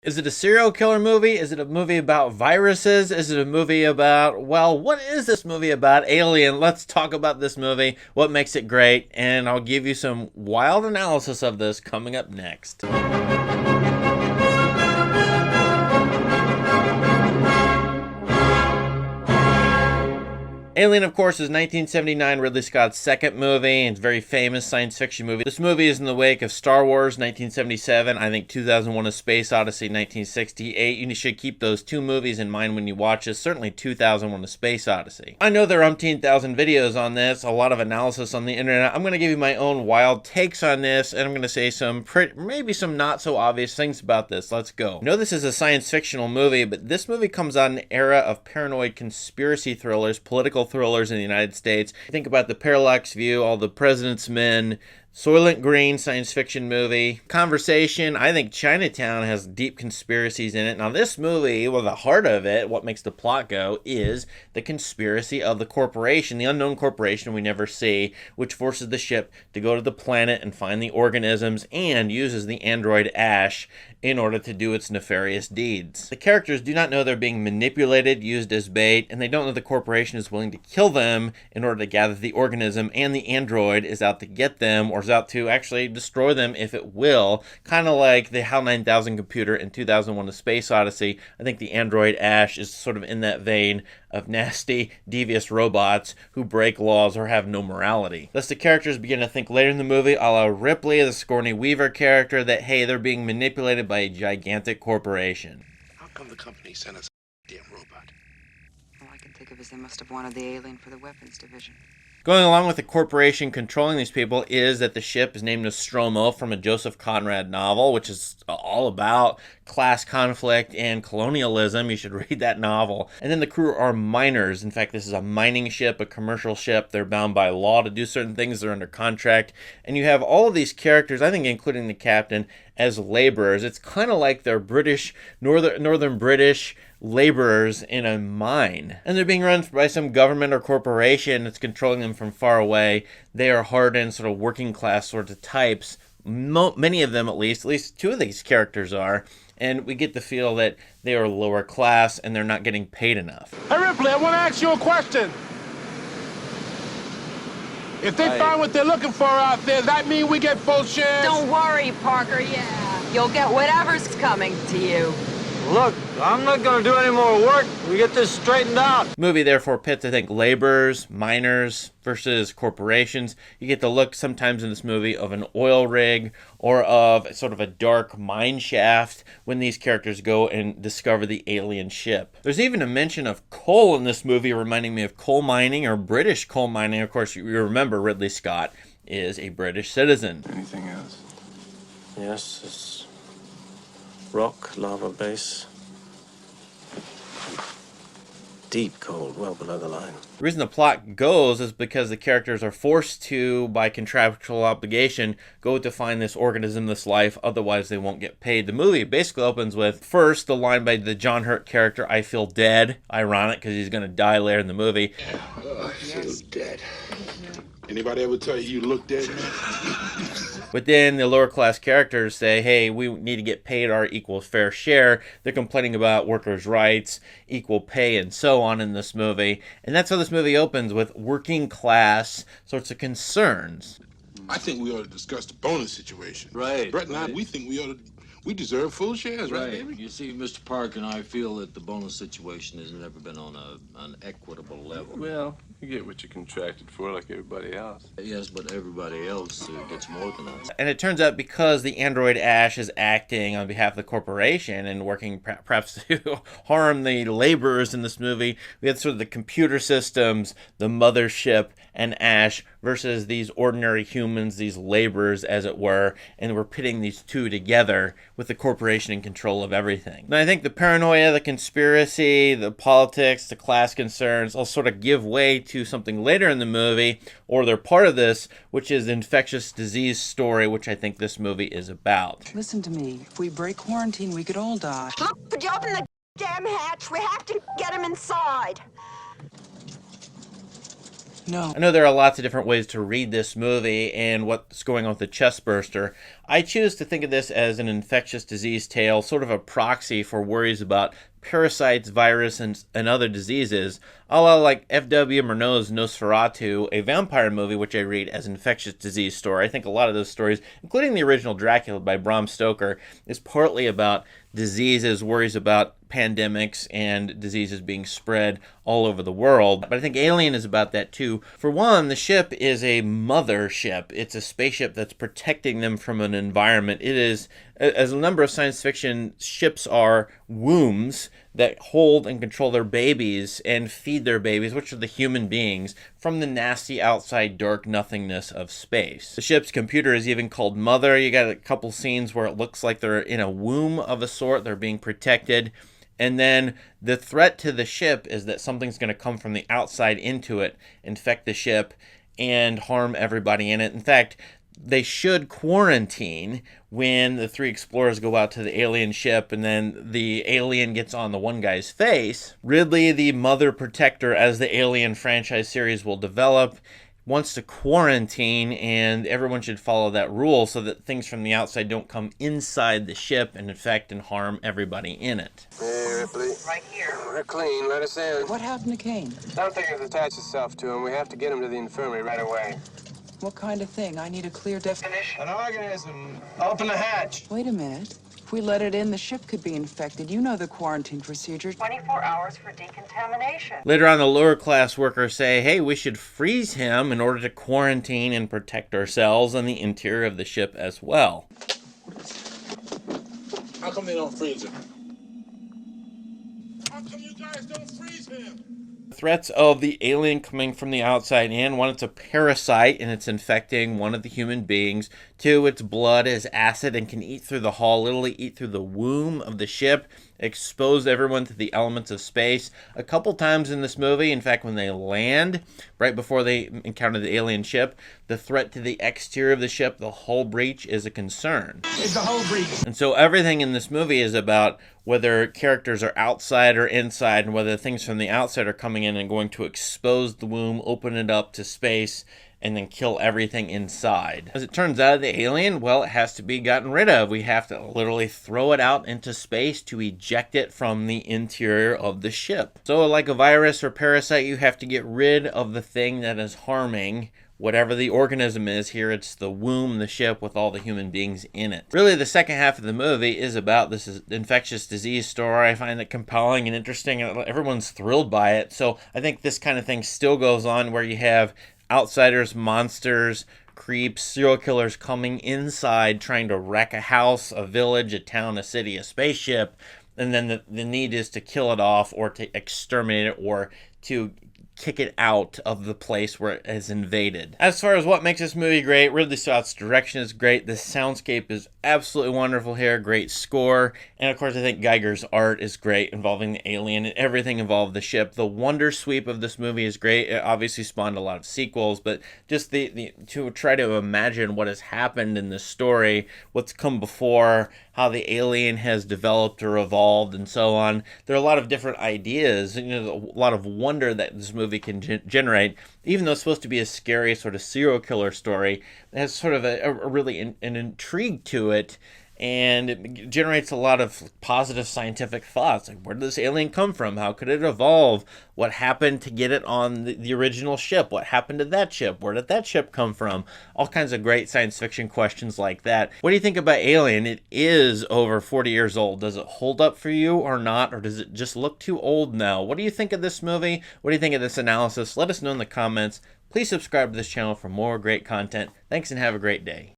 Is it a serial killer movie? Is it a movie about viruses? Is it a movie about, well, what is this movie about? Alien. Let's talk about this movie, what makes it great, and I'll give you some wild analysis of this coming up next. Alien, of course, is 1979, Ridley Scott's second movie. It's a very famous science fiction movie. This movie is in the wake of Star Wars, 1977, I think 2001: A Space Odyssey, 1968. You should keep those two movies in mind when you watch this, certainly 2001: A Space Odyssey. I know there are umpteen thousand videos on this, a lot of analysis on the internet. I'm going to give you my own wild takes on this, and I'm going to say maybe some not so obvious things about this. Let's go. I know this is a science fictional movie, but this movie comes out in an era of paranoid conspiracy thrillers, political thrillers in the United States. Think about The Parallax View, All the President's Men, Soylent Green, science fiction movie. Conversation, I think Chinatown has deep conspiracies in it. Now this movie, well, the heart of it, what makes the plot go, is the conspiracy of the corporation, the unknown corporation we never see, which forces the ship to go to the planet and find the organisms and uses the android Ash in order to do its nefarious deeds. The characters do not know they're being manipulated, used as bait, and they don't know the corporation is willing to kill them in order to gather the organism, and the android is out to get them, or is out to actually destroy them if it will. Kind of like the HAL 9000 computer in 2001: A Space Odyssey. I think the android Ash is sort of in that vein of nasty, devious robots who break laws or have no morality. Thus the characters begin to think later in the movie, a la Ripley, the Sigourney Weaver character, that hey, they're being manipulated by a gigantic corporation. How come the company sent us a damn robot? All I can think of is they must have wanted the alien for the weapons division. Going along with the corporation controlling these people is that the ship is named Nostromo from a Joseph Conrad novel, which is all about class conflict and colonialism. You should read that novel. And then the crew are miners. In fact, this is a mining ship, a commercial ship. They're bound by law to do certain things. They're under contract. And you have all of these characters, I think including the captain, as laborers. It's kind of like they're British, northern British laborers in a mine. And they're being run by some government or corporation that's controlling them from far away. They are hardened, sort of working class sorts of types. Many of them, at least two of these characters are. And we get the feel that they are lower class and they're not getting paid enough. Hey, Ripley, I want to ask you a question. If they find what they're looking for out there, does that mean we get full shares? Don't worry, Parker, yeah. You'll get whatever's coming to you. Look, I'm not going to do any more work. We get this straightened out. The movie therefore pits, I think, laborers, miners versus corporations. You get the look sometimes in this movie of an oil rig or of sort of a dark mine shaft when these characters go and discover the alien ship. There's even a mention of coal in this movie, reminding me of coal mining or British coal mining. Of course, you remember Ridley Scott is a British citizen. Anything else? Yes, it's rock, lava base. Deep cold, well below the line. The reason the plot goes is because the characters are forced to, by contractual obligation, go to find this organism, this life, otherwise they won't get paid. The movie basically opens with, first, the line by the John Hurt character, "I feel dead." Ironic, because he's going to die later in the movie. Oh, I feel dead. Anybody ever tell you look dead? But then the lower class characters say, hey, we need to get paid our equal fair share. They're complaining about workers' rights, equal pay, and so on in this movie. And that's how this movie opens, with working class sorts of concerns. I think we ought to discuss the bonus situation. Right. Brett and I, we deserve full shares, right, Right. baby? You see, Mr. Park and I feel that the bonus situation has never been on an equitable level. Well, you get what you contracted for like everybody else. Yes, but everybody else gets more than us. And it turns out because the android Ash is acting on behalf of the corporation and working perhaps to harm the laborers in this movie, we had sort of the computer systems, the mothership, and Ash versus these ordinary humans, these laborers, as it were, and we're pitting these two together with the corporation in control of everything. And I think the paranoia, the conspiracy, the politics, the class concerns all sort of give way to something later in the movie, or they're part of this, which is the infectious disease story, which I think this movie is about. Listen to me. If we break quarantine, we could all die. Look, could you open the damn hatch? We have to get him inside. No. I know there are lots of different ways to read this movie and what's going on with the chest burster. I choose to think of this as an infectious disease tale, sort of a proxy for worries about parasites, virus, and other diseases, a la like F.W. Murnau's Nosferatu, a vampire movie which I read as infectious disease story. I think a lot of those stories, including the original Dracula by Bram Stoker, is partly about diseases, worries about pandemics and diseases being spread all over the world. But I think Alien is about that too. For one, the ship is a mother ship. It's a spaceship that's protecting them from an environment. It is, as a number of science fiction ships are, wombs that hold and control their babies and feed their babies, which are the human beings, from the nasty outside dark nothingness of space. The ship's computer is even called Mother. You got a couple scenes where it looks like they're in a womb of a sort. They're being protected. And then the threat to the ship is that something's going to come from the outside into it, infect the ship, and harm everybody in it. In fact, they should quarantine when the three explorers go out to the alien ship and then the alien gets on the one guy's face. Ridley, the mother protector, as the Alien franchise series will develop, wants to quarantine, and everyone should follow that rule so that things from the outside don't come inside the ship and infect and harm everybody in it. Hey, Ripley. Right here. We're clean. Let us in. What happened to Kane? Something has attached itself to him. We have to get him to the infirmary right away. What kind of thing? I need a clear definition. An organism. Open the hatch. Wait a minute. If we let it in, the ship could be infected. You know the quarantine procedure. 24 hours for decontamination. Later on, the lower class workers say, hey, we should freeze him in order to quarantine and protect ourselves and the interior of the ship as well. How come they don't freeze him? How come you guys don't freeze him? Threats of the alien coming from the outside in. One, it's a parasite and it's infecting one of the human beings. Two, its blood is acid and can eat through the hull, literally eat through the womb of the ship, expose everyone to the elements of space. A couple times in this movie, in fact, when they land, right before they encounter the alien ship, the threat to the exterior of the ship, the hull breach, is a concern. It's a whole breach. And so everything in this movie is about whether characters are outside or inside, and whether things from the outside are coming in and going to expose the womb, open it up to space, and then kill everything inside. As it turns out, the alien, well, it has to be gotten rid of. We have to literally throw it out into space to eject it from the interior of the ship. So like a virus or parasite, you have to get rid of the thing that is harming whatever the organism is. Here it's the womb, the ship with all the human beings in it. Really, the second half of the movie is about this infectious disease story. I find it compelling and interesting. Everyone's thrilled by it. So I think this kind of thing still goes on, where you have outsiders, monsters, creeps, serial killers coming inside trying to wreck a house, a village, a town, a city, a spaceship, and then the need is to kill it off or to exterminate it or to kick it out of the place where it is invaded. As far as what makes this movie great, Ridley Scott's direction is great. The soundscape is absolutely wonderful here. Great score. And of course, I think Geiger's art is great, involving the alien and everything involved the ship. The wonder sweep of this movie is great. It obviously spawned a lot of sequels, but just the to try to imagine what has happened in this story, what's come before, how the alien has developed or evolved, and so on. There are a lot of different ideas, a lot of wonder that this movie can generate. Even though it's supposed to be a scary sort of serial killer story, it has sort of a really an intrigue to it, and it generates a lot of positive scientific thoughts. Like, where did this alien come from? How could it evolve? What happened to get it on the original ship? What happened to that ship? Where did that ship come from? All kinds of great science fiction questions like that. What do you think about Alien? It is over 40 years old. Does it hold up for you or not? Or does it just look too old now? What do you think of this movie? What do you think of this analysis? Let us know in the comments. Please subscribe to this channel for more great content. Thanks and have a great day.